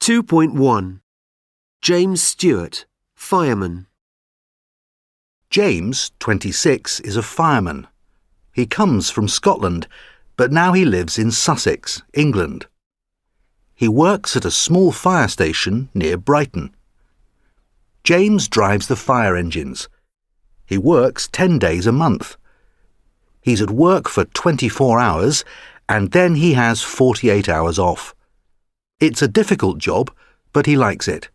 2.1 James Stewart, fireman. James, 26, is a fireman. He comes from Scotland, but now he lives in Sussex, England. He works at a small fire station near Brighton. James drives the fire engines. He works 10 days a month. He's at work for 24 hours and then he has 48 hours off. It's a difficult job, but he likes it.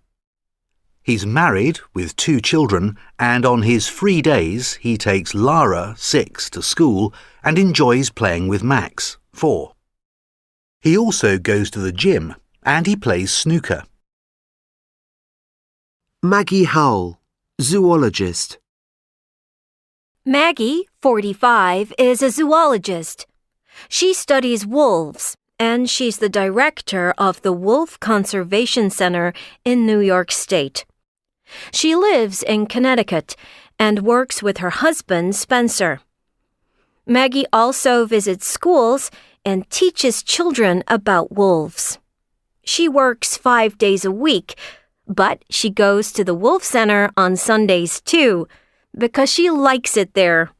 He's married with 2 children and on his free days he takes Lara, 6, to school and enjoys playing with Max, 4. He also goes to the gym and he plays snooker. Maggie Howell, zoologist. Maggie, 45, is a zoologist. She studies wolves, and she's the director of the Wolf Conservation Center in New York State. She lives in Connecticut and works with her husband, Spencer. Maggie also visits schools and teaches children about wolves. She works 5 days a week, but she goes to the Wolf Center on Sundays too, because she likes it there.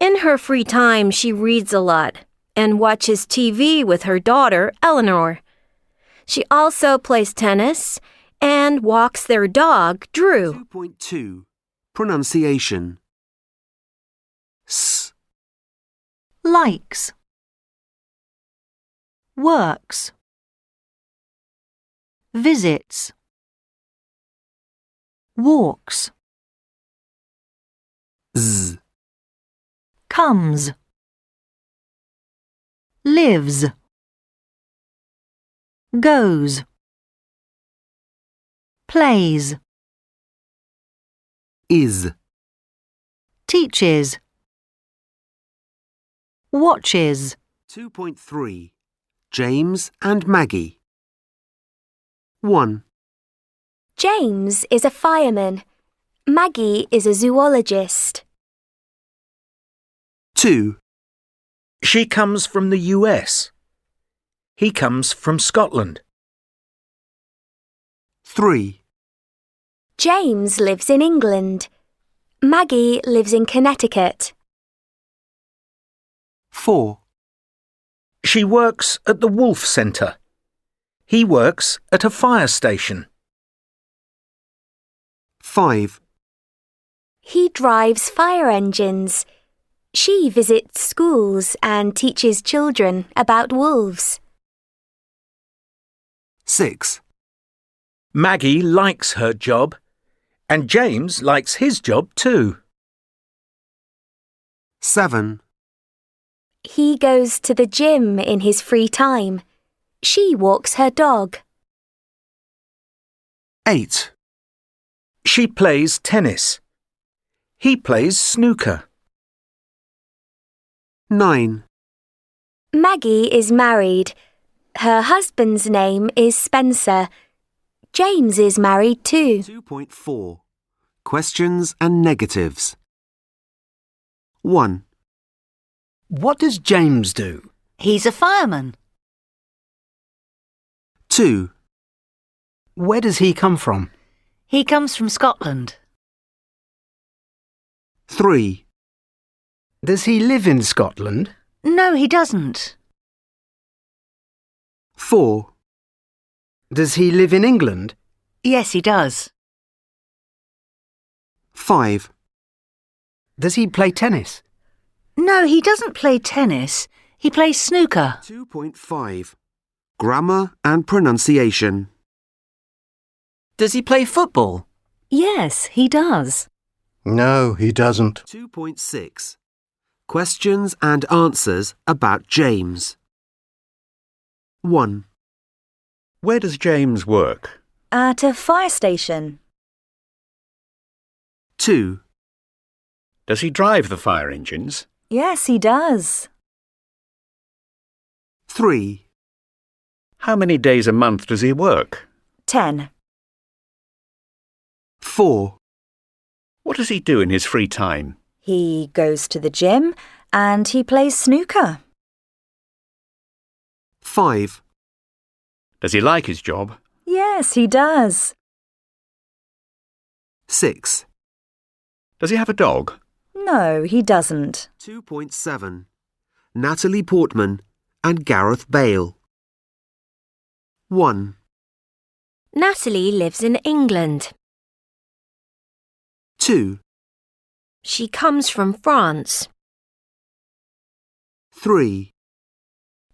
In her free time, she reads a lot and watches TV with her daughter, Eleanor. She also plays tennis and walks their dog, Drew. 2.2 Pronunciation. S. Likes, works, visits, walks, Z. comes, lives, goes, plays, Is. teaches, watches. 2.3 James and Maggie. 1. James is a fireman. Maggie is a zoologist. 2. She comes from the US. He comes from Scotland. 3. James lives in England. Maggie lives in Connecticut. 4. She works at the Wolf Center. He works at a fire station. 5. He drives fire engines. She visits schools and teaches children about wolves. 6. Maggie likes her job, and James likes his job too. 7. He goes to the gym in his free time. She walks her dog. 8. She plays tennis. He plays snooker. 9. Maggie is married. Her husband's name is Spencer. James is married too. 2.4 Questions and negatives. 1. What does James do? He's a fireman. 2. Where does he come from? He comes from Scotland. 3. Does he live in Scotland? No, he doesn't. 4. Does he live in England? Yes, he does. 5. Does he play tennis? No, he doesn't play tennis. He plays snooker. 2.5 Grammar and pronunciation. Does he play football? Yes, he does. No, he doesn't. 2.6 Questions and answers about James. 1. Where does James work? At a fire station. 2. Does he drive the fire engines? Yes, he does. 3. How many days a month does he work? 10. 4. What does he do in his free time? He goes to the gym and he plays snooker. 5. Does he like his job? Yes, he does. 6. Does he have a dog? No, he doesn't. 2.7. Natalie Portman and Gareth Bale. 1, Natalie lives in England. 2, She comes from France. 3,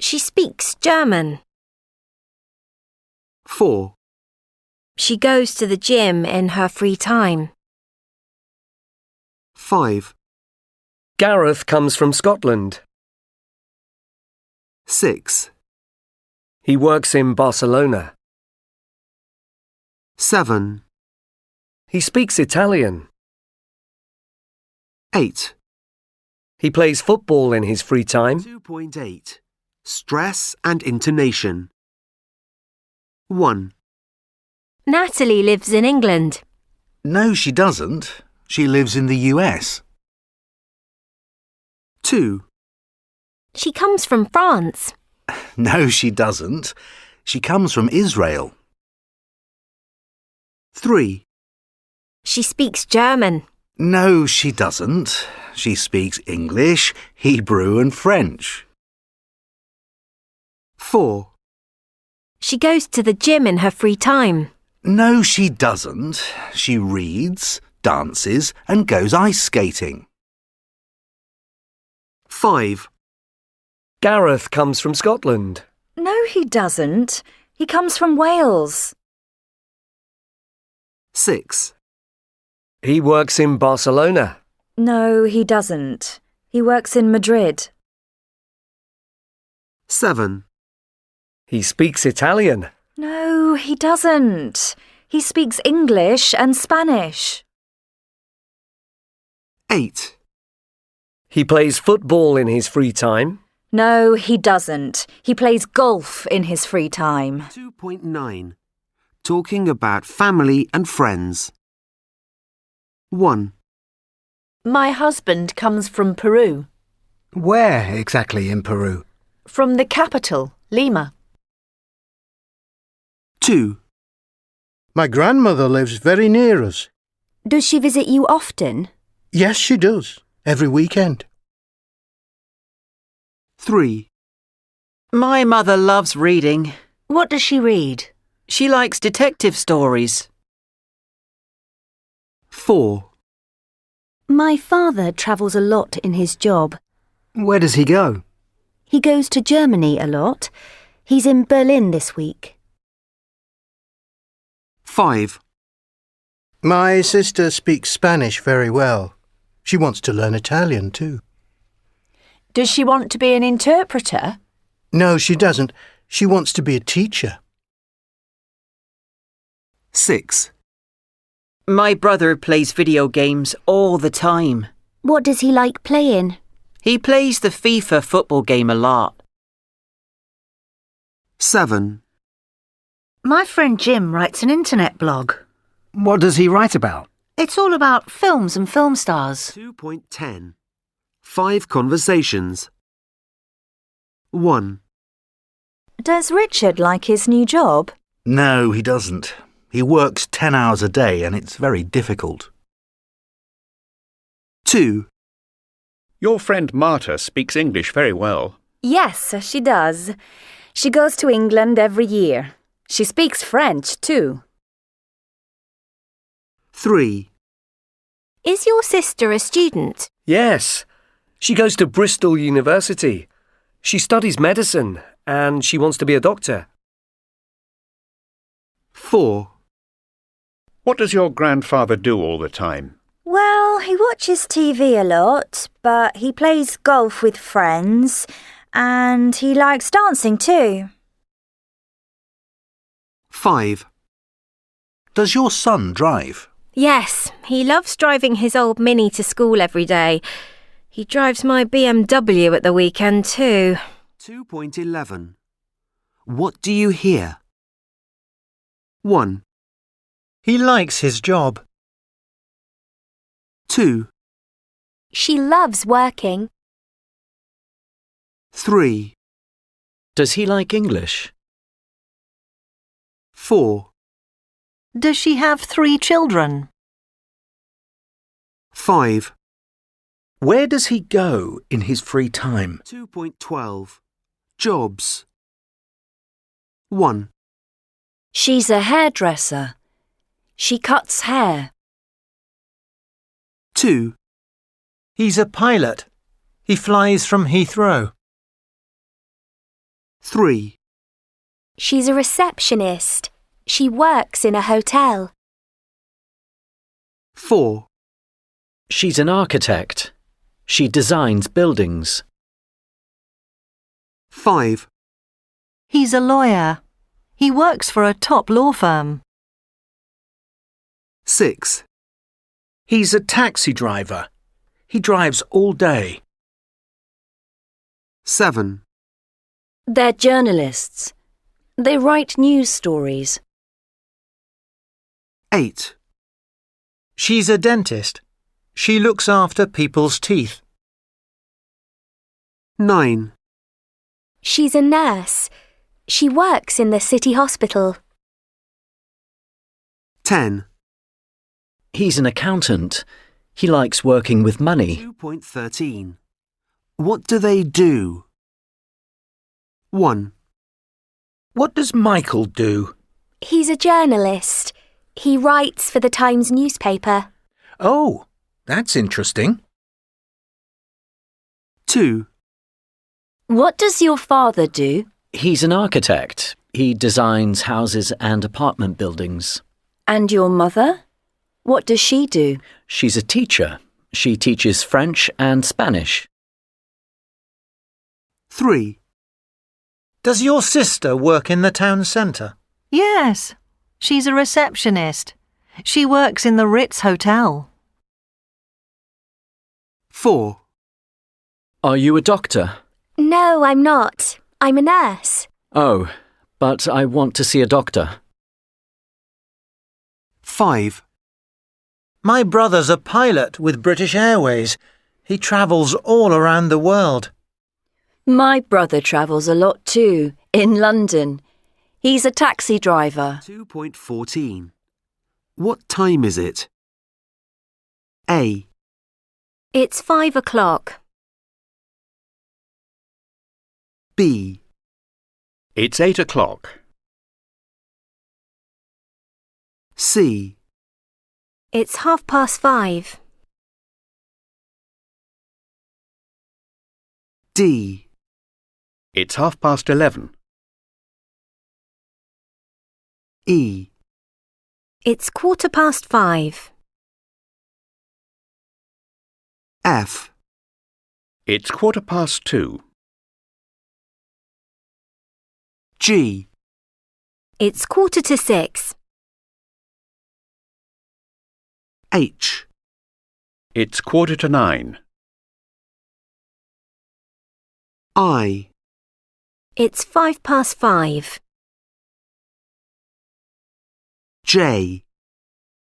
She speaks German. 4, She goes to the gym in her free time. 5, Gareth comes from Scotland. 6, He works in Barcelona. 7, He speaks Italian. 8. He plays football in his free time. 2.8. Stress and intonation. 1, Natalie lives in England. No, she doesn't. She lives in the US. 2, She comes from France. No, she doesn't. She comes from Israel. 3, She speaks German. No, she doesn't. She speaks English, Hebrew and French. 4, She goes to the gym in her free time. No, she doesn't. She reads, dances and goes ice skating. 5, Gareth comes from Scotland. No, he doesn't. He comes from Wales. 6, He works in Barcelona. No, he doesn't. He works in Madrid. 7, He speaks Italian. No, he doesn't. He speaks English and Spanish. 8, He plays football in his free time. No, he doesn't. He plays golf in his free time. 2.9. Talking about family and friends. 1, My husband comes from Peru. Where exactly in Peru? From the capital, Lima. 2, My grandmother lives very near us. Does she visit you often? Yes, she does. Every weekend. 3, My mother loves reading. What does she read? She likes detective stories. 4, My father travels a lot in his job. Where does he go? He goes to Germany a lot. He's in Berlin this week. 5, My sister speaks Spanish very well. She wants to learn Italian too. Does she want to be an interpreter? No, she doesn't. She wants to be a teacher. 6, My brother plays video games all the time. What does he like playing? He plays the FIFA football game a lot. 7, My friend Jim writes an internet blog. What does he write about? It's all about films and film stars. 2.10. 5 conversations. 1, Does Richard like his new job? No, he doesn't. He works 10 hours a day and it's very difficult. 2, Your friend Marta speaks English very well. Yes, she does. She goes to England every year. She speaks French too. 3, Is your sister a student? Yes. She goes to Bristol University. She studies medicine and she wants to be a doctor. 4, What does your grandfather do all the time? Well, he watches TV a lot, but he plays golf with friends and he likes dancing too. 5, Does your son drive? Yes, he loves driving his old Mini to school every day. He drives my BMW at the weekend too. 2.11. What do you hear? 1, He likes his job. 2, She loves working. 3, Does he like English? 4, Does she have 3 children? 5, Where does he go in his free time? 2.12. Jobs. 1, She's a hairdresser. She cuts hair. 2, He's a pilot. He flies from Heathrow. 3, She's a receptionist. She works in a hotel. 4, She's an architect. She designs buildings. 5, He's a lawyer. He works for a top law firm. 6, He's a taxi driver. He drives all day. 7, They're journalists. They write news stories. 8, She's a dentist. She looks after people's teeth. 9, She's a nurse. She works in the city hospital. 10, He's an accountant. He likes working with money. 2.13. What do they do? 1, What does Michael do? He's a journalist. He writes for the Times newspaper. Oh, that's interesting. 2, What does your father do? He's an architect. He designs houses and apartment buildings. And your mother? What does she do? She's a teacher. She teaches French and Spanish. 3, Does your sister work in the town centre? Yes, she's a receptionist. She works in the Ritz Hotel. 4, Are you a doctor? No, I'm not. I'm a nurse. Oh, but I want to see a doctor. 5, My brother's a pilot with British Airways. He travels all around the world. My brother travels a lot too, in London. He's a taxi driver. 2.14. What time is it? A, It's 5 o'clock. B, It's 8 o'clock. C, It's 5:30. D, It's 11:30. E, It's 5:15. F, It's 2:15. G, It's 5:45. H, It's 9:15. I, It's 5:05. J,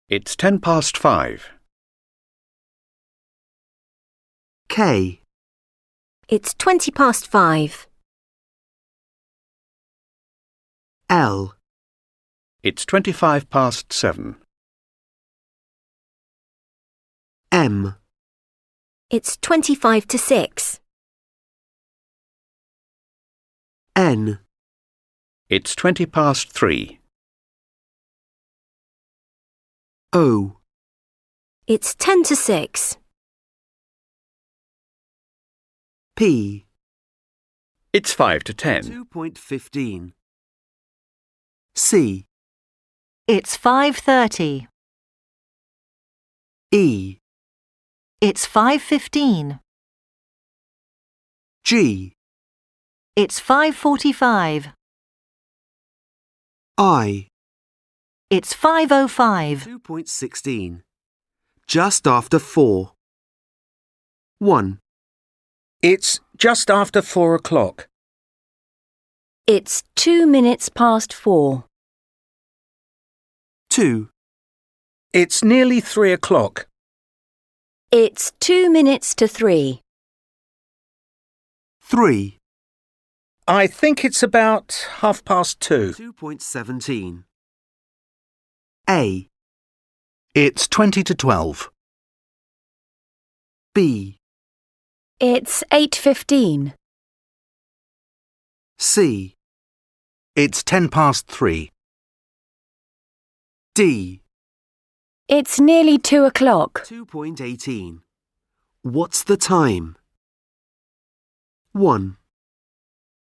It's 5:10. K, It's 5:20. L, It's 7:25. M, It's 5:25. N, It's 3:20. O, It's 5:50. P, It's 5:10. 2.15. C, It's 5:30. E, It's 5:15. G, It's 5:45. I, It's 5:05. 2.16. Just after 4. 1, It's just after 4 o'clock. It's 2 minutes past 4. 2, It's nearly 3 o'clock. It's 2 minutes to 3. 3, I think it's about 2:30. 2.17. A. It's 20 to 12. B. It's 8:15. C. It's 10 past 3. D. It's nearly 2 o'clock. 2.18. What's the time? 1.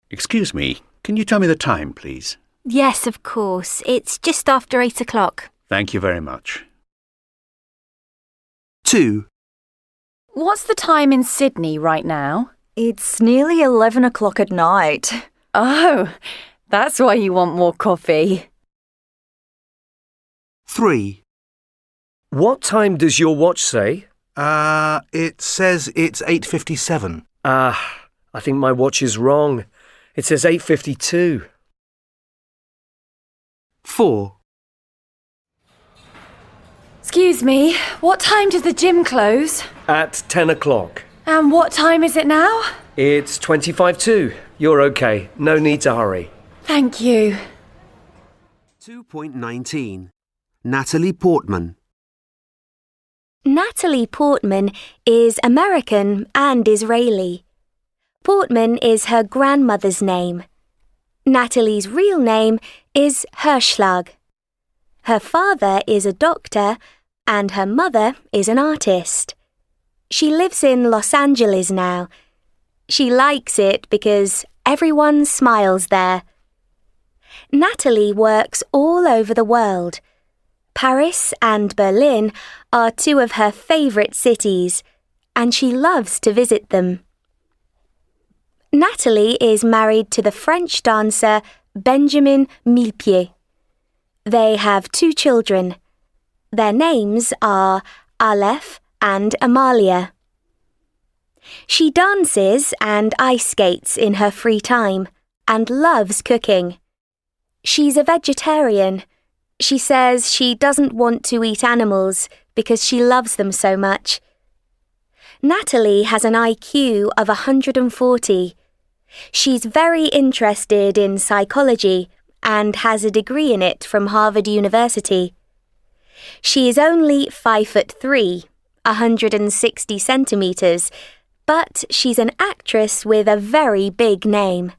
Excuse me, can you tell me the time, please? Yes, of course. It's just after 8 o'clock. Thank you very much. 2. What's the time in Sydney right now? It's nearly 11 o'clock at night. Oh, that's why you want more coffee. 3. What time does your watch say? It says it's 8:57. I think my watch is wrong. It says 8:52. 4. Excuse me, what time does the gym close? At 10 o'clock. And what time is it now? It's 25 to. You're okay. No need to hurry. Thank you. 2.19. Natalie Portman. Natalie Portman is American and Israeli. Portman is her grandmother's name. Natalie's real name is Hirschlag. Her father is a doctor and her mother is an artist. She lives in Los Angeles now. She likes it because everyone smiles there. Natalie works all over the world. Paris and Berlin are two of her favourite cities, and she loves to visit them. Natalie is married to the French dancer Benjamin Millepied. They have 2 children. Their names are Aleph and Amalia. She dances and ice skates in her free time and loves cooking. She's a vegetarian. She says she doesn't want to eat animals because she loves them so much. Natalie has an IQ of 140. She's very interested in psychology and has a degree in it from Harvard University. She is only 5'3", 160 centimetres, but she's an actress with a very big name.